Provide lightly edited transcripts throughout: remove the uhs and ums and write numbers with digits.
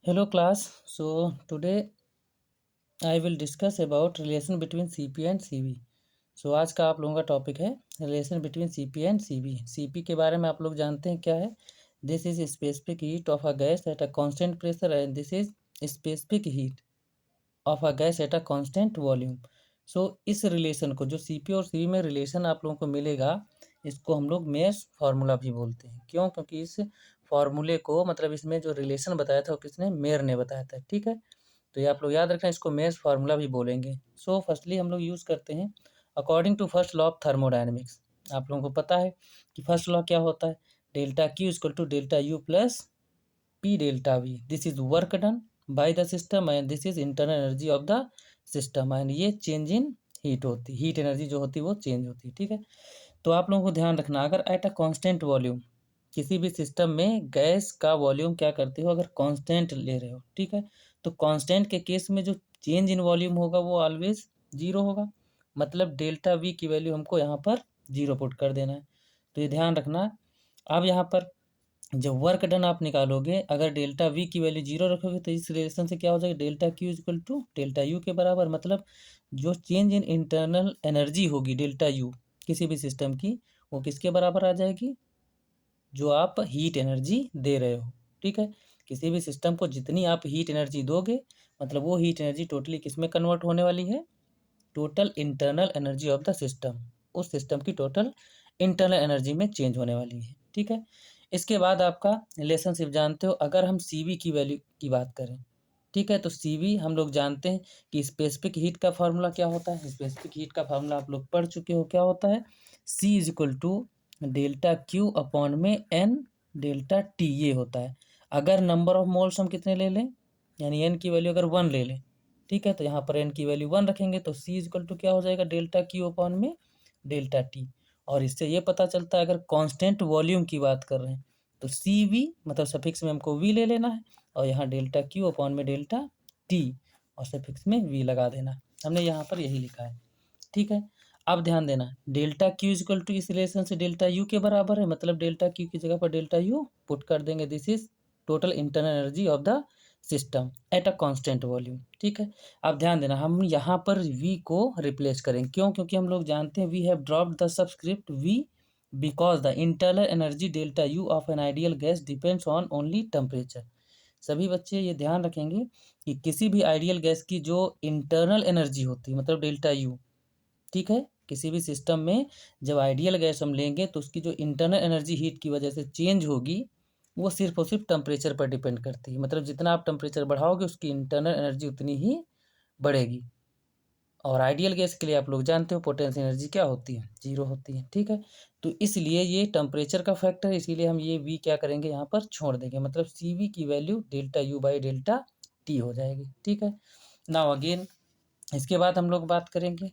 Hello class. So today I will discuss about relation between Cp and Cv. So आज का आप लोगों का टॉपिक है relation between Cp and Cv. Cp के बारे में आप लोग जानते हैं क्या है. This is specific heat of a gas at a constant pressure and this is specific heat of a gas at a constant volume. So इस रिलेशन को जो Cp और Cv में रिलेशन आप लोगों को मिलेगा इसको हम लोग मेश फार्मूला भी बोलते हैं. क्यों? क्योंकि इस फार्मूले को मतलब इसमें जो रिलेशन बताया था वो किसने? मेयर ने बताया था. ठीक है, तो ये आप लोग याद रखना, इसको मेश फार्मूला भी बोलेंगे. सो फर्स्टली हम लोग यूज़ करते हैं according to first law of thermodynamics. आप लोगों को पता है कि फर्स्ट लॉ क्या होता है? Delta Q equal to delta U plus P delta V. This is work done by the system and this is internal energy of the system. And ये चेंज इन हीट होती, heat energy जो होती है वो change होती है. ठीक है, तो आप लोगों को ध्यान रखना, अगर एट अ कांस्टेंट वॉल्यूम किसी भी सिस्टम में गैस का वॉल्यूम क्या करते हो, अगर कांस्टेंट ले रहे हो, ठीक है, तो कांस्टेंट के केस में जो चेंज इन वॉल्यूम होगा वो ऑलवेज जीरो होगा. मतलब डेल्टा वी की वैल्यू हमको यहाँ पर जीरो पुट कर देना है. तो ये ध्यान रखना. अब यहाँ पर जब वर्क डन आप निकालोगे, अगर डेल्टा वी की वैल्यू जीरो रखोगे तो इस रिलेशन से क्या हो जाएगा? Delta Q equal to delta U के बराबर. मतलब जो चेंज इन इंटरनल एनर्जी होगी डेल्टा यू किसी भी सिस्टम की, वो किसके बराबर आ जाएगी? जो आप हीट एनर्जी दे रहे हो. ठीक है, किसी भी सिस्टम को जितनी आप हीट एनर्जी दोगे मतलब वो हीट एनर्जी टोटली किस में कन्वर्ट होने वाली है? Total internal energy of the system. उस सिस्टम की टोटल इंटरनल एनर्जी में चेंज होने वाली है. ठीक है, इसके बाद आपका रिलेशनशिप जानते हो, अगर हम Cv की वैल्यू की बात करें, ठीक है, तो Cv हम लोग जानते हैं कि स्पेसिफिक हीट का फार्मूला क्या होता है. स्पेसिफिक हीट का फार्मूला आप लोग पढ़ चुके हो, क्या होता है? C is equal to delta Q upon में एन डेल्टा टी. ये होता है अगर नंबर ऑफ मोल्स हम कितने ले लें, यानी एन की वैल्यू अगर वन ले लें, ठीक है, तो यहाँ पर एन की वैल्यू वन रखेंगे तो C इक्वल टू क्या हो जाएगा? डेल्टा क्यू अपॉन में डेल्टा टी. और इससे ये पता चलता है अगर कांस्टेंट वॉल्यूम की बात कर रहे हैं तो सी वी मतलब सफिक्स में हमको वी ले लेना है और यहाँ डेल्टा क्यू अपॉन में डेल्टा टी और सफिक्स में वी लगा देना है. हमने यहाँ पर यही लिखा है. ठीक है, अब ध्यान देना, डेल्टा क्यू इक्वल टू इस रिलेशन से डेल्टा यू के बराबर है. मतलब डेल्टा क्यू की जगह पर डेल्टा यू पुट कर देंगे. This is total internal energy of the system eight a constant volume. ठीक है, अब ध्यान देना, हम यहाँ पर v को रिप्लेस करेंगे. क्यों? क्योंकि हम लोग जानते हैं we have dropped the subscript v because the internal energy delta U of an ideal gas depends on only temperature. सभी बच्चे ये ध्यान रखेंगे कि किसी भी आइडियल गैस की जो इंटरनल एनर्जी होती है मतलब डेल्टा यू, ठीक है, किसी भी सिस्टम में जब आइडियल गैस हम लेंगे तो उसकी जो इंटरनल एनर्जी हीट की वजह से चेंज होगी वो सिर्फ और सिर्फ टेम्परेचर पर डिपेंड करती है. मतलब जितना आप टेम्परेचर बढ़ाओगे उसकी इंटरनल एनर्जी उतनी ही बढ़ेगी. और आइडियल गैस के लिए आप लोग जानते हो पोटेंशियल एनर्जी क्या होती है? जीरो होती है. ठीक है, तो इसलिए ये टेम्परेचर का फैक्टर है, इसीलिए हम ये वी क्या करेंगे यहाँ पर छोड़ देंगे. मतलब सी वी की value delta U by delta T हो जाएगी. ठीक है, नाउ अगेन इसके बाद हम लोग बात करेंगे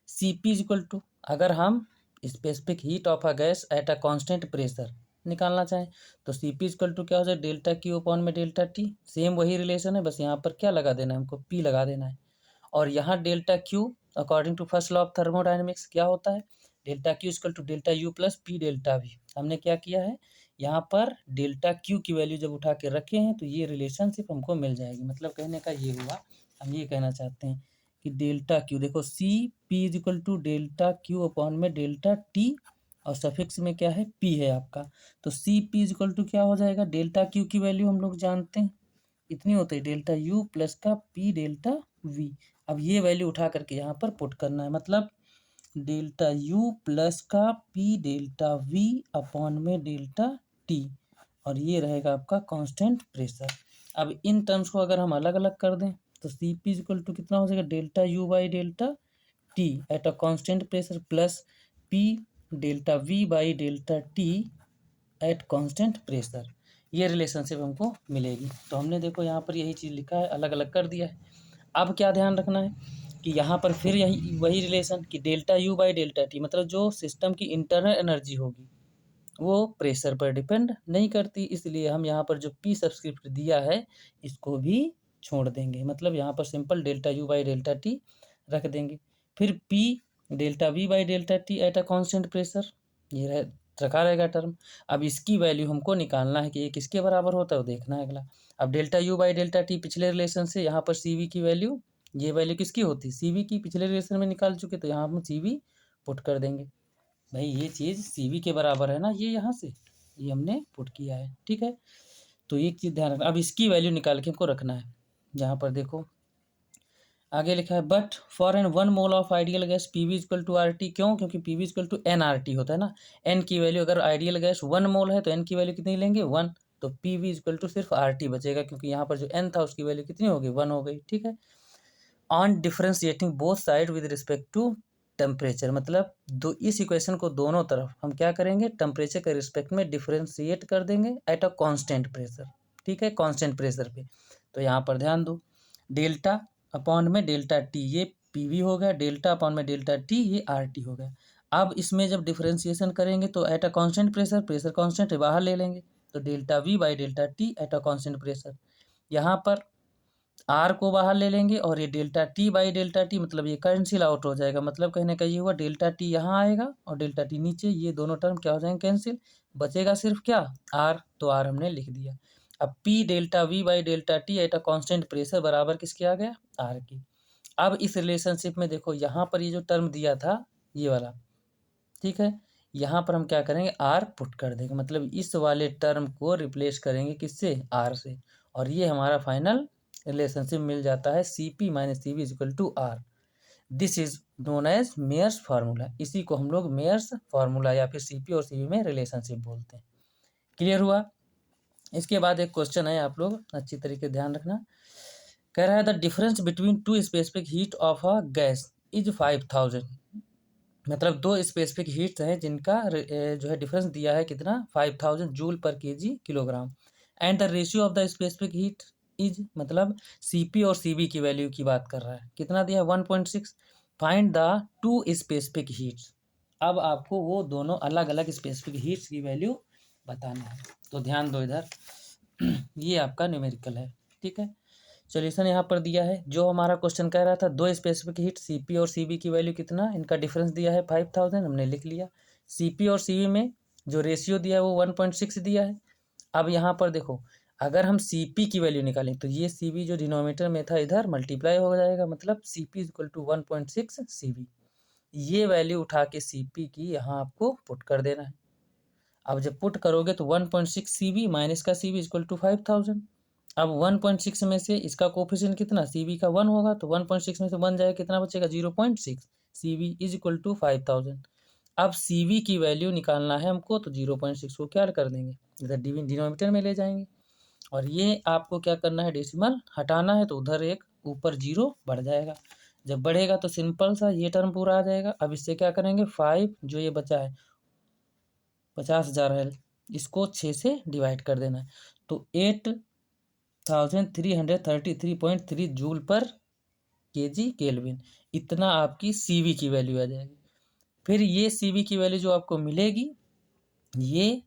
Cp इज इक्वल टू, अगर हम specific heat of a gas at a constant pressure निकालना चाहें तो Cp इक्वल टू क्या हो जाए? डेल्टा क्यू अपॉन में डेल्टा टी. सेम वही रिलेशन है, बस यहाँ पर क्या लगा देना है हमको? P लगा देना है. और यहाँ delta Q according to first law of thermodynamics क्या होता है? Delta Q equal to delta U plus P delta V. हमने क्या किया है यहाँ पर? डेल्टा क्यू की वैल्यू जब उठा के रखे हैं तो ये रिलेशनशिप हमको मिल जाएगी. मतलब कहने का ये हुआ, हम ये कहना चाहते हैं कि डेल्टा क्यू देखो C P is equal to delta Q upon में डेल्टा टी और सफिक्स में क्या है? पी है आपका. तो C P is equal to क्या हो जाएगा? डेल्टा क्यू की वैल्यू हम लोग जानते हैं इतनी होती है डेल्टा यू प्लस का पी डेल्टा वी. अब ये वैल्यू उठा करके यहाँ पर पुट करना है. मतलब डेल्टा यू प्लस का पी डेल्टा वी अपॉन में डेल्टा टी और ये रहेगा आपका कांस्टेंट प्रेशर. अब इन टर्म्स को अगर हम अलग अलग कर दें तो सी पी इक्वल टू कितना हो जाएगा? Delta U by delta T eight a constant pressure plus P delta we by delta T at constant pressure. ये रिलेशनशिप हमको मिलेगी. तो हमने देखो यहाँ पर यही चीज़ लिखा है, अलग अलग कर दिया है. अब क्या ध्यान रखना है कि यहाँ पर फिर यही वही रिलेशन कि delta U by delta T मतलब जो सिस्टम की इंटरनल एनर्जी होगी वो प्रेशर पर डिपेंड नहीं करती. इसलिए हम यहाँ पर जो पी सब्सक्रिप्ट दिया है इसको भी छोड़ देंगे. मतलब यहाँ पर simple delta U by delta T रख देंगे. फिर P delta we by delta T eight a constant pressure, ये रह रखा रहेगा टर्म। अब इसकी वैल्यू हमको निकालना है कि ये किसके बराबर होता है वो देखना है अगला। अब delta U by delta T पिछले रिलेशन से यहाँ पर सी वी की वैल्यू, ये वैल्यू किसकी होती है सी वी की, पिछले रिलेशन में निकाल चुके, तो यहाँ हम सी वी पुट कर देंगे। भाई ये चीज़ सी वी के बराबर है ना, ये यहाँ से ये हमने पुट किया है, ठीक है। तो एक चीज़ ध्यान रखना, अब इसकी वैल्यू निकाल के हमको रखना है। यहाँ पर देखो आगे लिखा है but for an 1 mole of ideal gas P V equal to R T, क्यों, क्योंकि P V equal to n R T होता है ना। एन की वैल्यू अगर आइडियल गैस 1 मोल है तो एन की वैल्यू कितनी लेंगे 1, तो पी वी इक्वल टू सिर्फ आर टी बचेगा, क्योंकि यहाँ पर जो एन था उसकी वैल्यू कितनी हो गई 1 हो गई, ठीक है। On differentiating both side with respect to temperature, मतलब दो इस इक्वेशन को दोनों तरफ हम क्या करेंगे टेम्परेचर के रिस्पेक्ट में डिफरेंशिएट कर देंगे एट अ कांस्टेंट प्रेशर, ठीक है, कांस्टेंट प्रेशर पे। तो यहाँ पर ध्यान दो, डेल्टा अपॉन में डेल्टा टी ये पी वी हो गया, डेल्टा अपॉन में डेल्टा टी ये आर टी हो गया। अब इसमें जब डिफरेंशिएशन करेंगे तो eight a constant pressure, pressure constant है बाहर ले लेंगे, तो delta we by delta T eight a constant pressure. यहाँ पर आर को बाहर ले लेंगे और ये delta T by delta T, मतलब ये कैंसिल आउट हो जाएगा, मतलब कहने का ये हुआ डेल्टा टी यहाँ आएगा और डेल्टा टी नीचे, ये दोनों टर्म क्या हो जाएंगे कैंसिल, बचेगा सिर्फ क्या आर, तो आर हमने लिख दिया। अब P delta we by delta T eight a constant pressure बराबर किसके आ गया आर की। अब इस रिलेशनशिप में देखो यहाँ पर ये जो टर्म दिया था ये वाला, ठीक है, यहाँ पर हम क्या करेंगे आर पुट कर देंगे, मतलब इस वाले टर्म को रिप्लेस करेंगे किससे आर से, और ये हमारा फाइनल रिलेशनशिप मिल जाता है C P minus C V is equal to R. This is known as Mayer's formula, इसी को हम लोग मेयर्स फार्मूला या फिर सी पी और सी वी में रिलेशनशिप बोलते हैं। क्लियर हुआ। इसके बाद एक क्वेश्चन है, आप लोग अच्छी तरीके ध्यान रखना। कह रहा है the difference between two specific heat of a gas is 5000, मतलब दो स्पेसिफिक हीट्स हैं जिनका जो है डिफरेंस दिया है कितना 5000 जूल पर KG kilogram, and the ratio of the specific heat is, मतलब सीपी और सीबी की वैल्यू की बात कर रहा है, कितना दिया है 1.6। Find the two specific heats, अब आपको वो दोनों अलग अलग स्पेसिफिक हीट्स की वैल्यू बताना है। तो ध्यान दो इधर ये आपका न्यूमेरिकल है, ठीक है। सॉल्यूशन यहाँ पर दिया है, जो हमारा क्वेश्चन कह रहा था दो स्पेसिफिक हीट सीपी और सीबी की वैल्यू कितना, इनका डिफरेंस दिया है 5000, हमने लिख लिया। सीपी और सीबी में जो रेशियो दिया है वो 1.6 दिया है। अब यहाँ पर देखो अगर हम सीपी की वैल्यू निकालें तो ये सीबी जो डिनोमिनेटर में था इधर मल्टीप्लाई हो जाएगा, मतलब CP is equal to 1.6 CV, ये वैल्यू उठा के सीपी की यहाँ आपको पुट कर देना है। अब जब पुट करोगे तो 1.6 सीबी माइनस का सीबी इक्वल टू 5000। अब 1.6 में से इसका कोफिशिएंट कितना सीबी का 1 होगा, तो 1.6 में से 1 जाएगा कितना बचेगा 0.6, सीबी इज इक्वल टू 5000। अब सीबी की वैल्यू निकालना है हमको, तो 0.6 को क्या कर देंगे इधर डिनोमिनेटर में ले जाएंगे, और ये आपको क्या करना है डेसिमल हटाना है, तो उधर एक ऊपर जीरो बढ़ जाएगा, जब बढ़ेगा तो सिंपल सा ये टर्म पूरा आ जाएगा। अब इससे क्या करेंगे 5 जो ये बचा है 50,000 है, इसको 6 से डिवाइड कर देना है, तो 8333.3 जूल पर केजी केल्विन, इतना आपकी सीवी की वैल्यू आ जाएगी। फिर ये सीवी की वैल्यू जो आपको मिलेगी, ये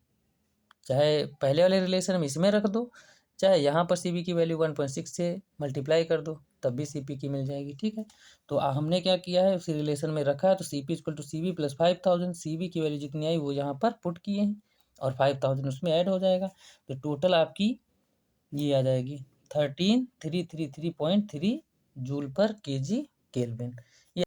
चाहे पहले वाले रिलेशन में इसमें रख दो, चाहे यहाँ पर सीवी की वैल्यू 1.6 से मल्टीप्लाई कर दो, तब भी सीपी की मिल जाएगी, ठीक है। तो हमने क्या किया है उसी रिलेशन में रखा है, तो CP equal to CV plus 5000, CV की वैल्यू जितनी आई वो यहाँ पर पुट किए हैं और 5000 उसमें ऐड हो जाएगा, तो टोटल आपकी ये आ जाएगी 13333.3 जूल पर केजी केल्विन।